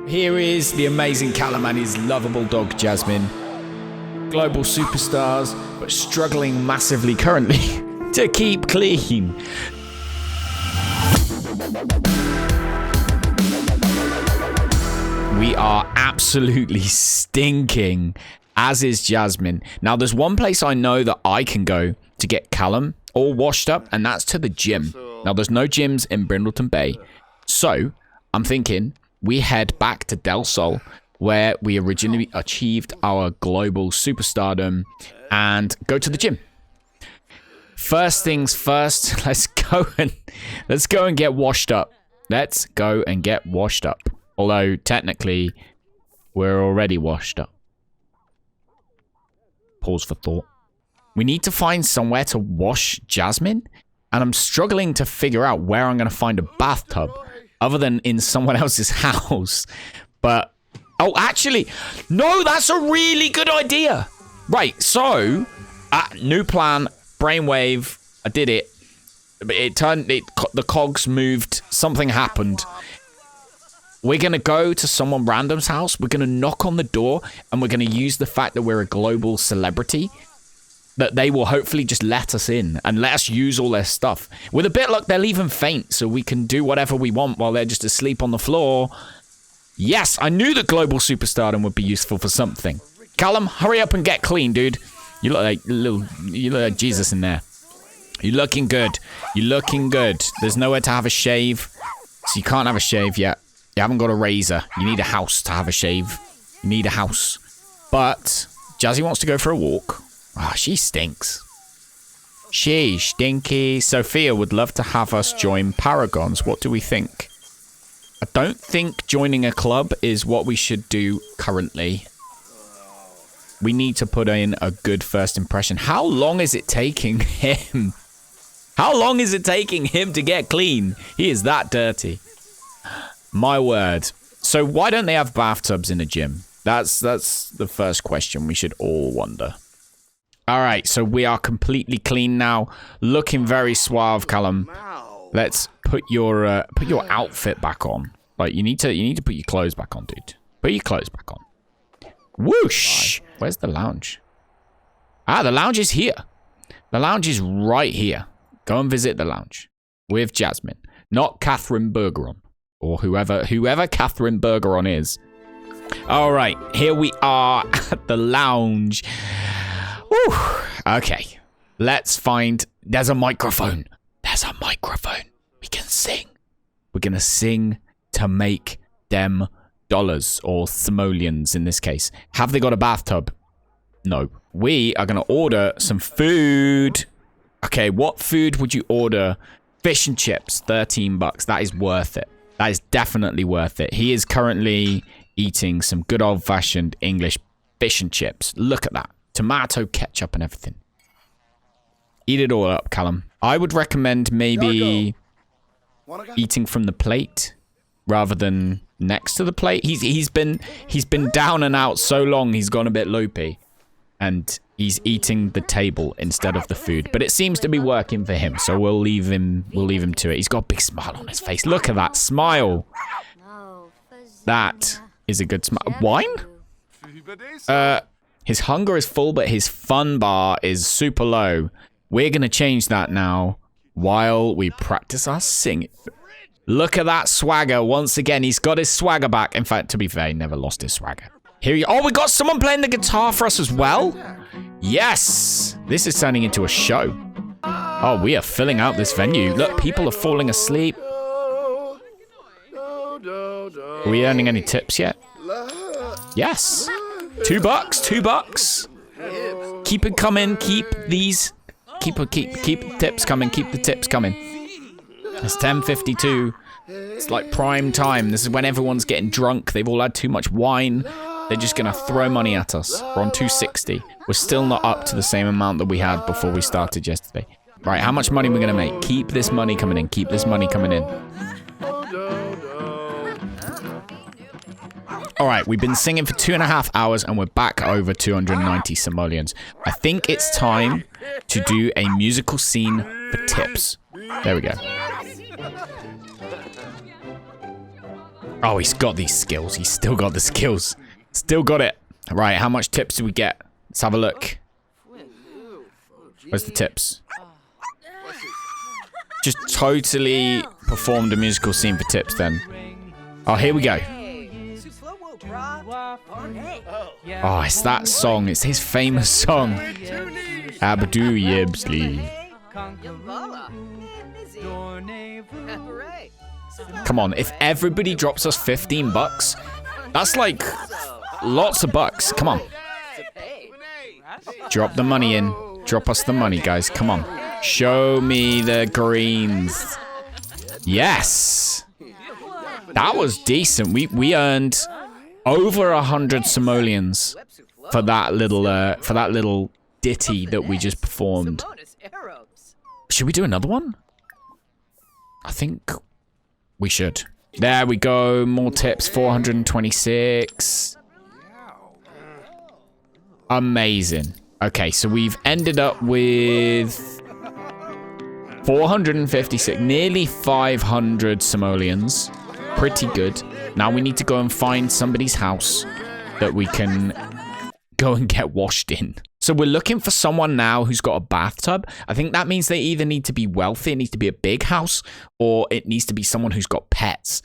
Here is the amazing Callum and his lovable dog Jasmine. Global superstars, but struggling massively currently to keep clean. We are absolutely stinking, as is Jasmine. Now, there's one place I know that I can go to get Callum all washed up, and that's to the gym. Now, there's no gyms in Brindleton Bay. So, I'm thinking we head back to Del Sol, where we originally achieved our global superstardom, and go to the gym. First things first, let's go and get washed up. Let's go and get washed up. Although, technically, we're already washed up. Pause for thought. We need to find somewhere to wash Jasmine, and I'm struggling to figure out where I'm going to find a bathtub, other than in someone else's house. But, oh, actually, no, that's a really good idea. Right, so, new plan, brainwave, I did it. The cogs moved, something happened. We're going to go to someone random's house. We're going to knock on the door, and we're going to use the fact that we're a global celebrity, that they will hopefully just let us in and let us use all their stuff. With a bit of luck, they'll even faint, so we can do whatever we want while they're just asleep on the floor. Yes, I knew that global superstardom would be useful for something. Callum, hurry up and get clean, dude. You look like Jesus in there. You're looking good. You're looking good. There's nowhere to have a shave, so you can't have a shave yet. You haven't got a razor. You need a house to have a shave. You need a house. But Jazzy wants to go for a walk. Ah, she stinks. She's stinky. Sophia would love to have us join Paragons. What do we think? I don't think joining a club is what we should do currently. We need to put in a good first impression. How long is it taking him? How long is it taking him to get clean? He is that dirty. My word. So why don't they have bathtubs in a gym? That's the first question we should all wonder. All right, so we are completely clean now, looking very suave, Callum. Let's put your outfit back on. Like you need to put your clothes back on, dude. Put your clothes back on. Whoosh! Where's the lounge? Ah, the lounge is here. The lounge is right here. Go and visit the lounge with Jasmine, not Catherine Bergeron or whoever Catherine Bergeron is. All right, here we are at the lounge. Woo. Okay, let's find... There's a microphone. There's a microphone. We can sing. We're going to sing to make them dollars, or simoleons in this case. Have they got a bathtub? No. We are going to order some food. Okay, what food would you order? Fish and chips, $13. That is worth it. That is definitely worth it. He is currently eating some good old-fashioned English fish and chips. Look at that. Tomato, ketchup, and everything. Eat it all up, Callum. I would recommend maybe eating from the plate rather than next to the plate. He's been down and out so long, he's gone a bit loopy. And he's eating the table instead of the food. But it seems to be working for him, so we'll leave him to it. He's got a big smile on his face. Look at that smile. That is a good smile. Wine? His hunger is full, but his fun bar is super low. We're going to change that now while we practice our singing. Look at that swagger. Once again, he's got his swagger back. In fact, to be fair, he never lost his swagger. Here you... Oh, we got someone playing the guitar for us as well? Yes! This is turning into a show. Oh, we are filling out this venue. Look, people are falling asleep. Are we earning any tips yet? Yes. $2, $2. Keep it coming. Keep these. Keep the tips coming. Keep the tips coming. It's 10:52. It's like prime time. This is when everyone's getting drunk. They've all had too much wine. They're just gonna throw money at us. We're on 260. We're still not up to the same amount that we had before we started yesterday. Right, how much money are we gonna make? Keep this money coming in. Keep this money coming in. All right, we've been singing for 2.5 hours and we're back over 290 simoleons. I think it's time to do a musical scene for tips. There we go. Oh, he's got these skills. He's still got the skills. Still got it. Right, how much tips do we get? Let's have a look. Where's the tips? Just totally performed a musical scene for tips then. Oh, here we go. Oh, it's that song. It's his famous song. Abadoo Yibsley. Come on, if everybody drops us 15 bucks, that's like lots of bucks. Come on. Drop the money in. Drop us the money, guys. Come on. Show me the greens. Yes. That was decent. We earned over 100 simoleons for that little ditty that we just performed. Should we do another one? I think we should. There we go. More tips. 426. Amazing. Okay, so we've ended up with 456, nearly 500 simoleons. Pretty good. Now we need to go and find somebody's house that we can go and get washed in. So we're looking for someone now who's got a bathtub. I think that means they either need to be wealthy, it needs to be a big house, or it needs to be someone who's got pets.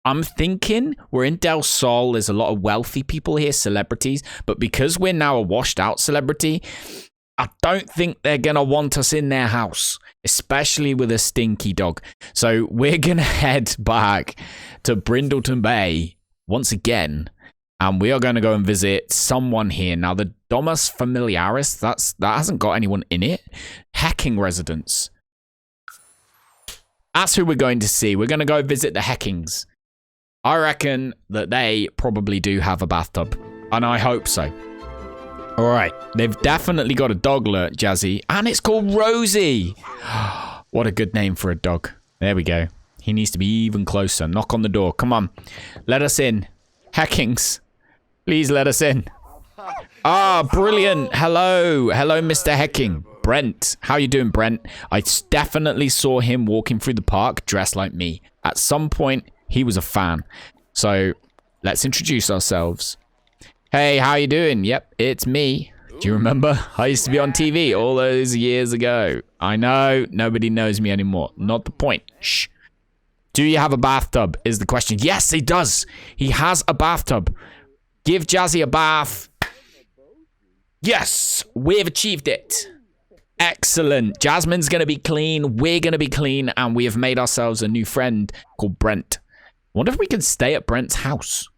I'm thinking we're in Del Sol. There's a lot of wealthy people here, celebrities. But because we're now a washed out celebrity, I don't think they're going to want us in their house, especially with a stinky dog. So we're going to head back to Brindleton Bay once again. And we are going to go and visit someone here. Now, the Domus Familiaris, that hasn't got anyone in it. Hecking residence. That's who we're going to see. We're going to go visit the Heckings. I reckon that they probably do have a bathtub. And I hope so. All right. They've definitely got a dog alert, Jazzy. And it's called Rosie. What a good name for a dog. There we go. He needs to be even closer. Knock on the door. Come on. Let us in. Heckings. Please let us in. Ah, brilliant. Hello. Hello, Mr. Hecking. Brent. How you doing, Brent? I definitely saw him walking through the park dressed like me. At some point, he was a fan. So, let's introduce ourselves. Hey, how you doing? Yep, it's me. Do you remember? I used to be on TV all those years ago. I know, nobody knows me anymore. Not the point. Shh. Do you have a bathtub? Is the question. Yes, he does. He has a bathtub. Give Jazzy a bath. Yes, we've achieved it. Excellent. Jasmine's going to be clean. We're going to be clean. And we have made ourselves a new friend called Brent. Wonder if we can stay at Brent's house.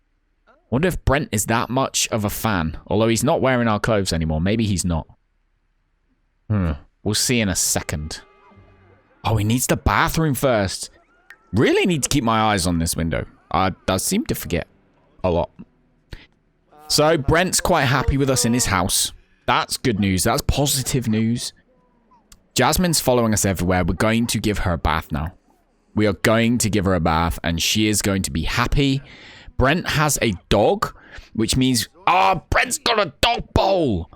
Wonder if Brent is that much of a fan. Although he's not wearing our clothes anymore. Maybe he's not. We'll see in a second. Oh, he needs the bathroom first. Really need to keep my eyes on this window. I seem to forget a lot. So, Brent's quite happy with us in his house. That's good news. That's positive news. Jasmine's following us everywhere. We're going to give her a bath now. We are going to give her a bath, and she is going to be happy. Brent has a dog, which means... Oh, Brent's got a dog bowl!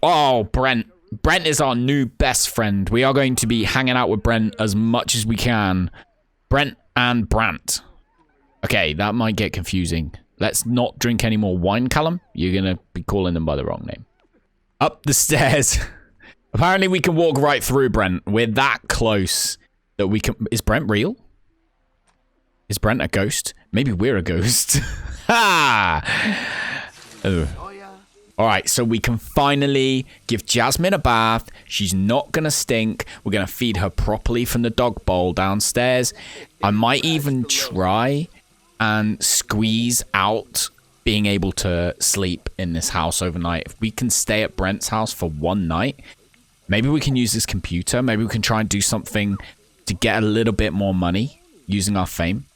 Oh, Brent. Brent is our new best friend. We are going to be hanging out with Brent as much as we can. Brent and Brant. Okay, that might get confusing. Let's not drink any more wine, Callum. You're going to be calling them by the wrong name. Up the stairs. Apparently, we can walk right through Brent. We're that close that we can... Is Brent real? Is Brent a ghost? Maybe we're a ghost. Ha! All right, so we can finally give Jasmine a bath. She's not going to stink. We're going to feed her properly from the dog bowl downstairs. I might even try and squeeze out being able to sleep in this house overnight. If we can stay at Brent's house for one night, maybe we can use this computer. Maybe we can try and do something to get a little bit more money using our fame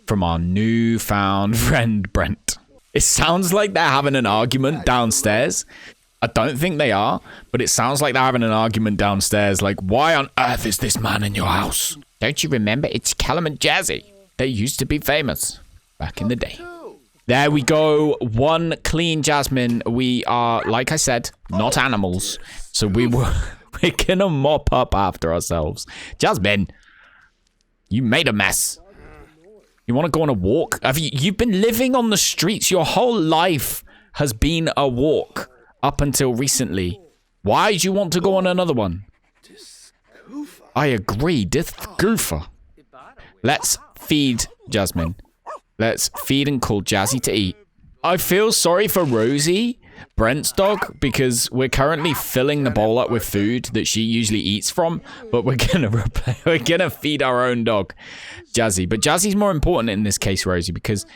from our newfound friend, Brent. It sounds like they're having an argument downstairs. I don't think they are, but it sounds like they're having an argument downstairs. Like, why on earth is this man in your house? Don't you remember? It's Callum and Jazzy. They used to be famous back in the day. There we go. One clean Jasmine. We are, like I said, not animals. So we're gonna mop up after ourselves. Jasmine, you made a mess. You want to go on a walk? You've been living on the streets. Your whole life has been a walk up until recently. Why do you want to go on another one? I agree. This goofer. Let's feed Jasmine. Let's feed and call Jazzy to eat. I feel sorry for Rosie, Brent's dog, because we're currently filling the bowl up with food that she usually eats from, but we're gonna feed our own dog, Jazzy. But Jazzy's more important in this case, Rosie, because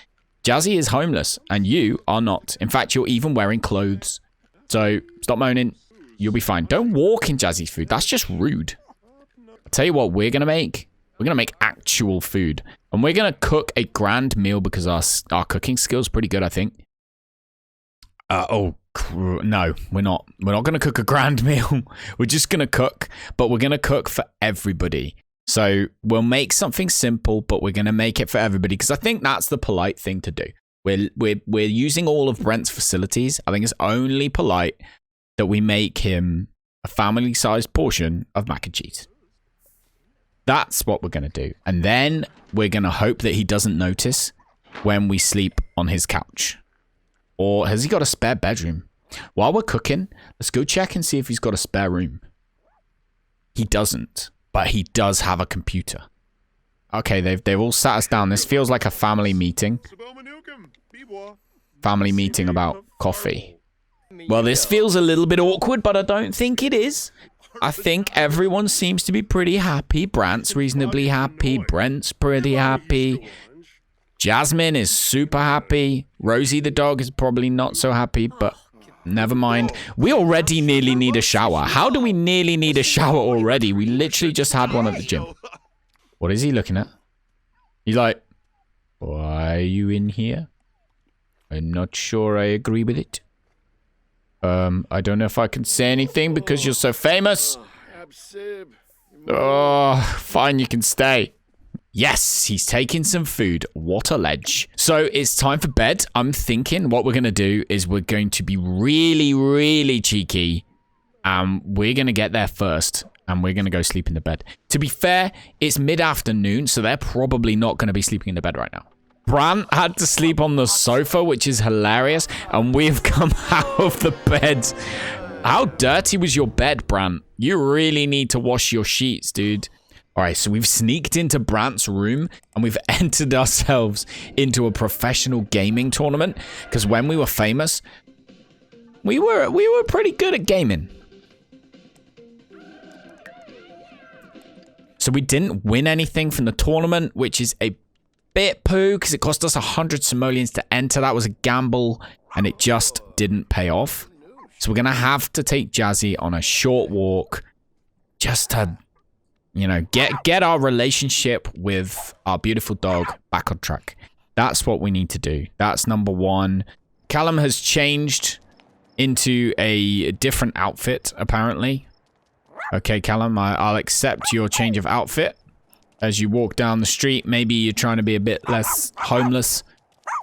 Jazzy is homeless and you are not. In fact, you're even wearing clothes. So stop moaning. You'll be fine. Don't walk in Jazzy's food. That's just rude. I'll tell you what we're gonna make. We're gonna make actual food, and we're gonna cook a grand meal because our cooking skills pretty good, I think. No, we're not. We're not gonna cook a grand meal. We're just gonna cook, but we're gonna cook for everybody. So we'll make something simple, but we're gonna make it for everybody because I think that's the polite thing to do. We're using all of Brent's facilities. I think it's only polite that we make him a family-sized portion of mac and cheese. That's what we're going to do. And then we're going to hope that he doesn't notice when we sleep on his couch. Or has he got a spare bedroom? While we're cooking, let's go check and see if he's got a spare room. He doesn't, but he does have a computer. Okay, they've all sat us down. This feels like a family meeting. Family meeting about coffee. Well, this feels a little bit awkward, but I don't think it is. I think everyone seems to be pretty happy. Brant's reasonably happy. Brent's pretty happy. Jasmine is super happy. Rosie the dog is probably not so happy, but never mind. We already nearly need a shower. How do we nearly need a shower already? We literally just had one at the gym. What is he looking at? He's like, why are you in here? I'm not sure I agree with it. I don't know if I can say anything because you're so famous. Oh, fine, you can stay. Yes, he's taking some food. What a ledge. So it's time for bed. I'm thinking what we're going to do is we're going to be really, really cheeky. We're going to get there first and we're going to go sleep in the bed. To be fair, it's mid-afternoon, so they're probably not going to be sleeping in the bed right now. Brant had to sleep on the sofa, which is hilarious, and we've come out of the bed. How dirty was your bed, Brant? You really need to wash your sheets, dude. All right, so we've sneaked into Brant's room, and we've entered ourselves into a professional gaming tournament, because when we were famous, we were pretty good at gaming. So we didn't win anything from the tournament, which is a bit poo because it cost us 100 simoleons to enter. That was a gamble and it just didn't pay off. So we're going to have to take Jazzy on a short walk just to, you know, get our relationship with our beautiful dog back on track. That's what we need to do. That's number one. Callum has changed into a different outfit, apparently. Okay, Callum, I'll accept your change of outfit. As you walk down the street, maybe you're trying to be a bit less homeless.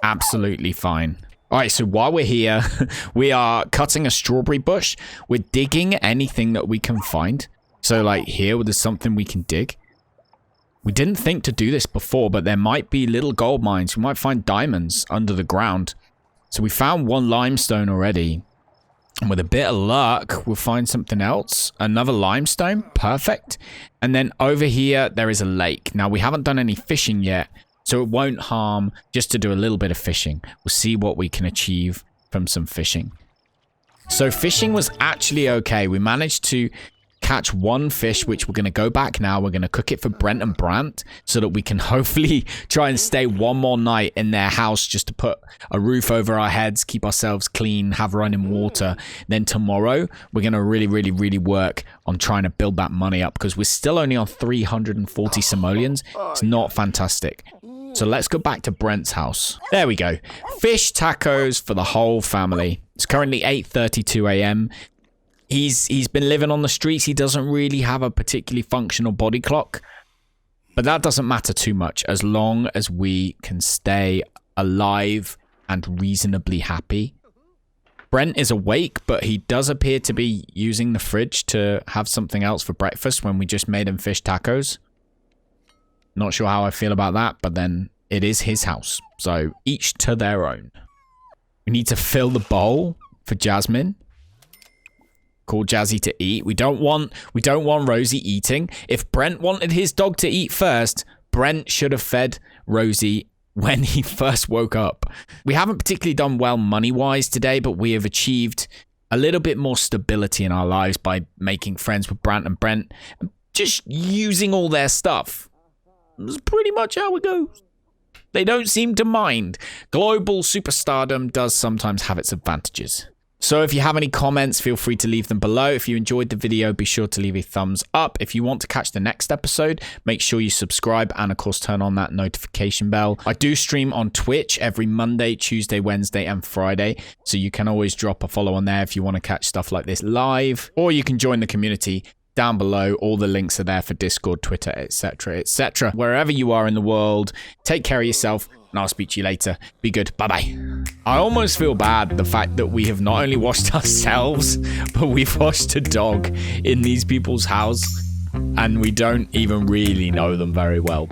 Absolutely fine. All right, so while we're here, we are cutting a strawberry bush. We're digging anything that we can find. So like here, there's something we can dig. We didn't think to do this before, but there might be little gold mines. We might find diamonds under the ground. So we found one limestone already. And with a bit of luck, we'll find something else. Another limestone. Perfect. And then over here, there is a lake. Now, we haven't done any fishing yet, so it won't harm just to do a little bit of fishing. We'll see what we can achieve from some fishing. So fishing was actually okay. We managed to catch one fish, which we're going to go back now. We're going to cook it for Brent and Brant so that we can hopefully try and stay one more night in their house just to put a roof over our heads, keep ourselves clean, have running water. Then tomorrow, we're going to really work on trying to build that money up because we're still only on 340 simoleons. It's not fantastic. So let's go back to Brent's house. There we go. Fish tacos for the whole family. It's currently 8:32 a.m. He's been living on the streets. He doesn't really have a particularly functional body clock. But that doesn't matter too much as long as we can stay alive and reasonably happy. Brent is awake, but he does appear to be using the fridge to have something else for breakfast when we just made him fish tacos. Not sure how I feel about that, but then it is his house. So each to their own. We need to fill the bowl for Jasmine. Call Jazzy to eat. We don't want Rosie eating. If Brent wanted his dog to eat first, Brent should have fed Rosie when he first woke up. We haven't particularly done well money-wise today, but we have achieved a little bit more stability in our lives by making friends with Brant and Brent and just using all their stuff. That's pretty much how it goes. They don't seem to mind. Global superstardom does sometimes have its advantages. So if you have any comments, feel free to leave them below. If you enjoyed the video, be sure to leave a thumbs up. If you want to catch the next episode, make sure you subscribe and of course turn on that notification bell. I do stream on Twitch every Monday, Tuesday, Wednesday and Friday. So you can always drop a follow on there if you want to catch stuff like this live, or you can join the community down below. All the links are there for Discord, Twitter, etc, etc. Wherever you are in the world, take care of yourself and I'll speak to you later. Be good. Bye-bye. I almost feel bad the fact that we have not only washed ourselves, but we've washed a dog in these people's house and we don't even really know them very well.